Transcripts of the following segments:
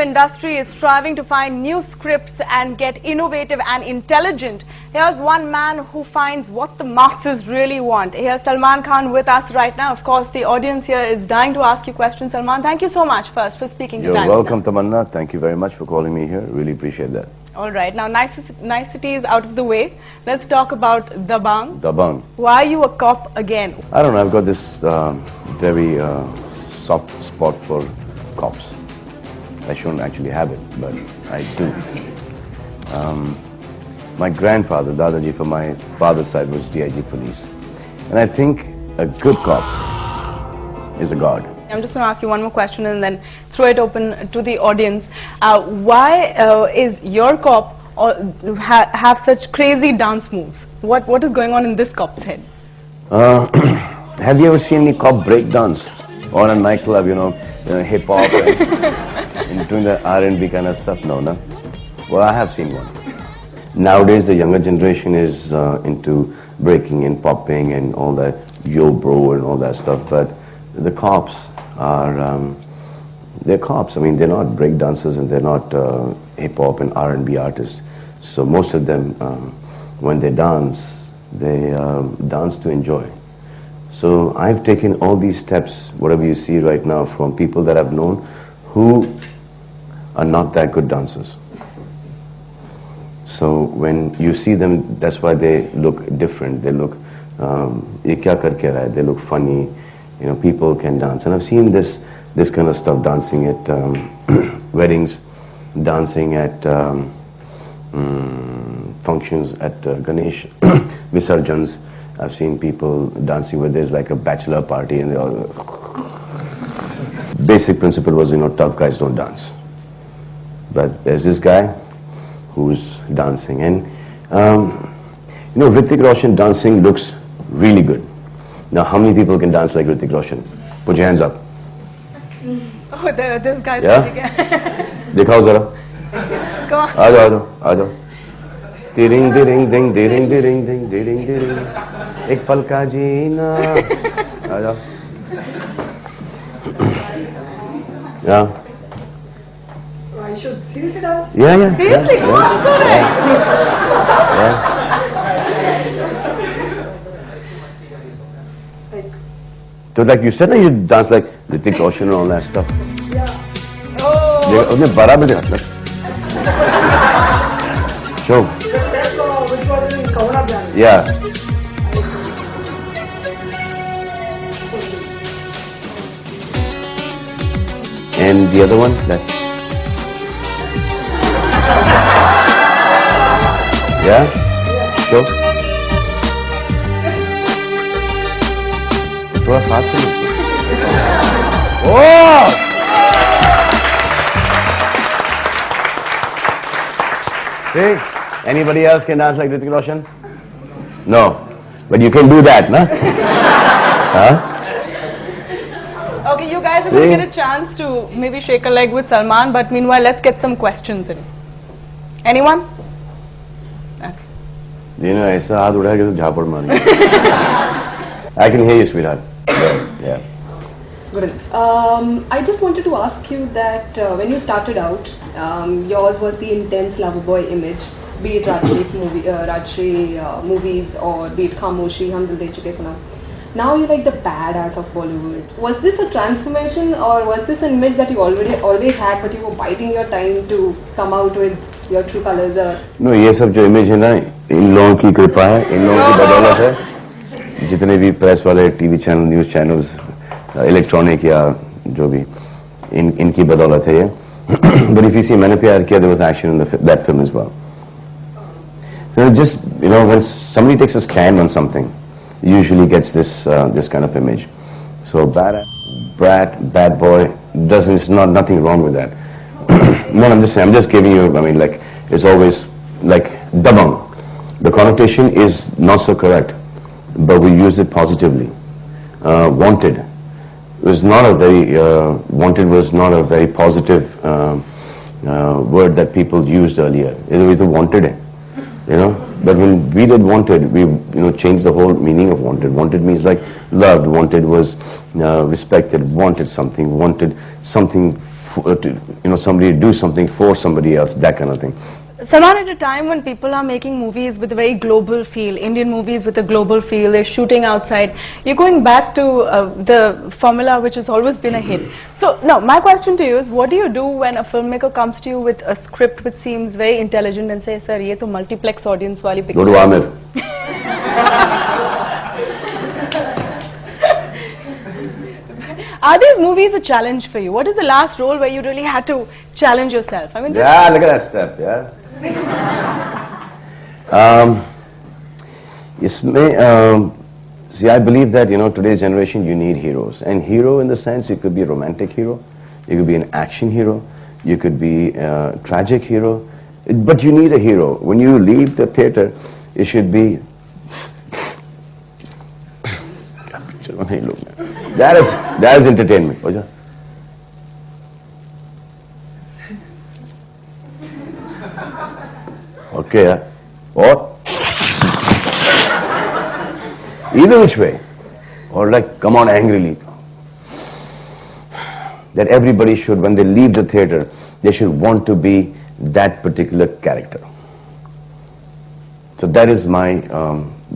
industry is striving to find new scripts and get innovative and intelligent. Here's one man who finds what the masses really want. Here's Salman Khan with us right now. Of course, the audience here is dying to ask you questions. Salman, thank you so much first for speaking to Times Now. You're welcome, Tamanna. Thank you very much for calling me here. Really appreciate that. All right, now niceties out of the way. Let's talk about Dabangg. Dabangg. Why are you a cop again? I don't know, I've got this very soft spot for cops. I shouldn't actually have it, but I do. My grandfather, Dadaji, from my father's side was DIG police. And I think a good cop is a god. I'm just going to ask you one more question and then throw it open to the audience. Why is your cop have such crazy dance moves? What is going on in this cop's head? Have you ever seen any cop break dance? Or a nightclub, you know, hip hop and doing the R&B kind of stuff? No, no. Well, I have seen one. Nowadays, the younger generation is into breaking and popping and all that, yo bro and all that stuff. But the cops are, they're cops. I mean, they're not break dancers and they're not hip hop and R&B artists. So most of them, when they dance to enjoy. So I've taken all these steps, whatever you see right now, from people that I've known who are not that good dancers. So when you see them, that's why they look different. They look, ye kya kar ke raha hai? They look funny. You know, people can dance. And I've seen this kind of stuff dancing at weddings, dancing at functions, at Ganesh Visarjans. I've seen people dancing where there's like a bachelor party and they all... Basic principle was, you know, tough guys don't dance. But there's this guy who's dancing and, you know, Hrithik Roshan dancing looks really good. Now, how many people can dance like Hrithik Roshan? Put your hands up. Oh, this guy's yeah? Dikhao zara. Come on. Aa jao. Tiring, tiring, ding, tiring, tiring, ding, tiring, tiring. Ek pal ka jeena. Aa jao. Yeah. I should seriously dance? Yeah. Seriously? Yeah. Come on, sorry. Yeah. So like you said, you dance like Hrithik Roshan and all that stuff. Yeah. Oh. Usne barabar hath lag. Show. The step which was in Kauna Brand. Yeah. And the other one, that. Yeah? Show. थोड़ा fast है. Oh! See? Anybody else can dance like Hrithik Roshan? No. But you can do that, no? Huh? Okay, you guys are going to get a chance to maybe shake a leg with Salman, but meanwhile, let's get some questions in. Anyone? Okay. You know, ऐसा हाथ उठाएगा तो झापड़ मारेंगे. I can hear you, sweetheart. Yeah. Good enough. I just wanted to ask you that when you started out, yours was the intense lover boy image, be it Rajshri movies or be it Khamoshi, Hum Dil De Chuke Sanam. Now you're like the badass of Bollywood. Was this a transformation or was this an image that you always had but you were biding your time to come out with your true colors? No, ये सब जो image है ना, इन लोगों की कृपा है, इन लोगों की बदौलत है. जितने भी प्रेस वाले TV channel, news channels, electronic या जो भी, इनकी बदौलत है ये. But if you see, मैंने प्यार किया, there was action in that film as well. So just, you know, when somebody takes a stand on something, usually gets this kind of image. So bad boy, there's nothing wrong with that. No, I'm just giving you, I mean, like, it's always like Dabangg. The connotation is not so correct, but we use it positively. Wanted was not a very positive word that people used earlier. We wanted it, you know. But when we did wanted, we changed the whole meaning of wanted. Wanted means like loved. Wanted was respected. Wanted something somebody do something for somebody else, that kind of thing. Salman, at a time when people are making movies with a very global feel, Indian movies with a global feel, they're shooting outside, you're going back to the formula which has always been a hit. So, now, my question to you is, what do you do when a filmmaker comes to you with a script which seems very intelligent and says, sir, ye to multiplex audience wali picture. Go to Amir. Are these movies a challenge for you? What is the last role where you really had to challenge yourself? I mean, Yeah, look at that step, yeah. See, I believe that, today's generation, you need heroes. And hero in the sense, you could be a romantic hero, you could be an action hero, you could be a tragic hero, but you need a hero. When you leave the theater, it should be... That is entertainment. Okay, yeah. Or either which way, or like come on angrily. That everybody should, when they leave the theater, they should want to be that particular character. So that is my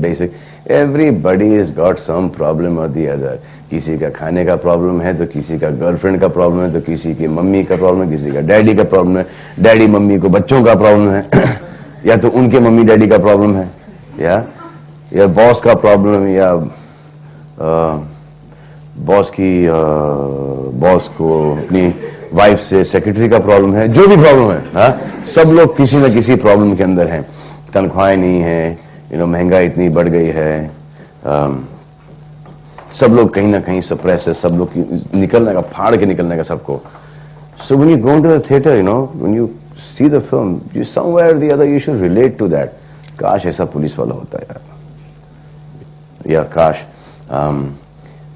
basic. Everybody has got some problem or the other. किसी का खाने का problem है तो किसी का girlfriend का problem है तो किसी की मम्मी का प्रॉब्लम है, किसी का डैडी का प्रॉब्लम है, डैडी मम्मी को बच्चों का प्रॉब्लम है, या तो उनके मम्मी डैडी का प्रॉब्लम है, या बॉस का प्रॉब्लम है, या बॉस को अपनी वाइफ से सेक्रेटरी का प्रॉब्लम है, जो भी प्रॉब्लम है, सब लोग किसी न किसी प्रॉब्लम के अंदर हैं. तनख्वाहें नहीं है, महंगाई इतनी बढ़ गई है, सब लोग कहीं ना कहीं सप्रेस है, सब लोग निकलने का, फाड़ के निकलने का सबको. So when you go into the theater, when you see the film, you somewhere or the other you should relate to that. काश ऐसा पुलिस वाला होता यार, या काश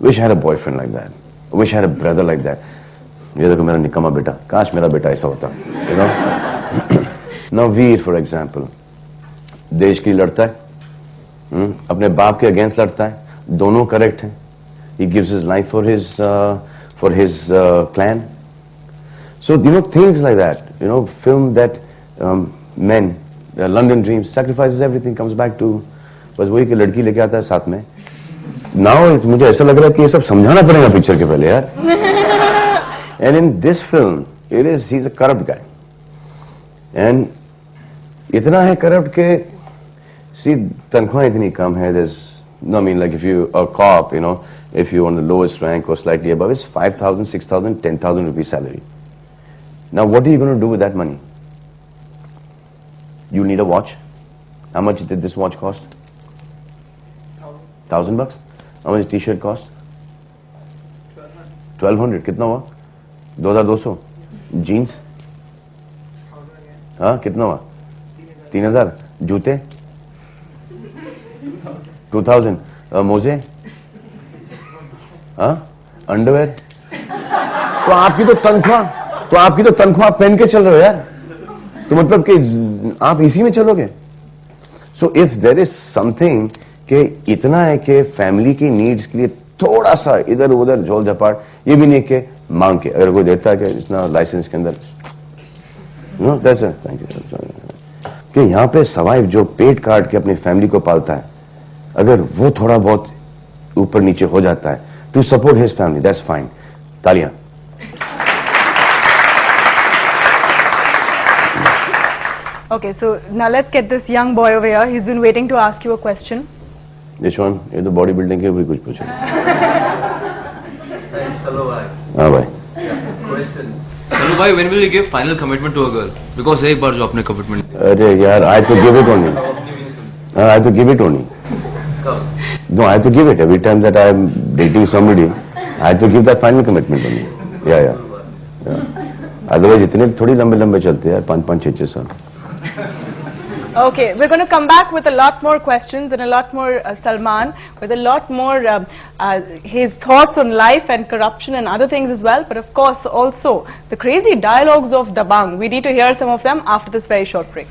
wish I had a boyfriend like that, wish I had a brother like that. ये देखो मेरा निकम्मा बेटा, काश मेरा बेटा ऐसा होता. Now Veer, for example, देश के लिए लड़ता है, अपने बाप के अगेंस्ट लड़ता है, दोनों करेक्ट हैं. He gives his life for his clan. So things like that. Film that men, London Dreams, sacrifices everything, comes back to बस वही कि लड़की लेके आता है साथ में. Now मुझे ऐसा लग रहा है कि ये सब समझाना पड़ेगा पिक्चर के पहले यार. And in this film, he's a corrupt guy. And इतना है corrupt के see तनख्वाह इतनी कम है. Like if you a cop, if you're on the lowest rank or slightly above, it's 5,000, 6,000, 10,000 rupee salary. Now what are you going to do with that money? You need a watch. How much did this watch cost? $1,000. How much did t-shirt cost? 1,200. कितना हुआ? 2,200. Jeans? हाँ, कितना हुआ? 3,000. जूते? 2,000. मोजे? हाँ? Underwear? तो आपकी तो तनख्वाह पहन के चल रहे हो यार. तो मतलब कि आप इसी में चलोगे. So if there is something कि इतना है कि फैमिली की नीड्स के लिए थोड़ा सा इधर उधर झोल झपाट, ये भी नहीं कि मांग के अगर कोई देता है कि इतना लाइसेंस के अंदर, no that's it, thank you, कि यहाँ पे सर्वाइव जो पेट काट के अपनी फैमिली को पालता है, अगर वो थोड़ा बहुत ऊपर नीचे हो जाता है to support his family, that's fine. तालियां. Okay, so now let's get this young boy over here. He's been waiting to ask you a question. Which one? ये तो बॉडी बिल्डिंग के भी कुछ पूछो. Hello, bhai. हाँ भाई. Question. Hello, bhai. When will you give final commitment to a girl? Because एक बार जो आपने commitment. अरे यार, I have to give it only. I have to give it only. No, I have to give it every time that I am dating somebody. I have to give that final commitment only. Yeah. Otherwise, इतने थोड़ी लंबे चलते हैं यार, 5-5, 6-6 साल. Okay, we're going to come back with a lot more questions and a lot more Salman, with a lot more his thoughts on life and corruption and other things as well. But of course, also the crazy dialogues of Dabangg. We need to hear some of them after this very short break.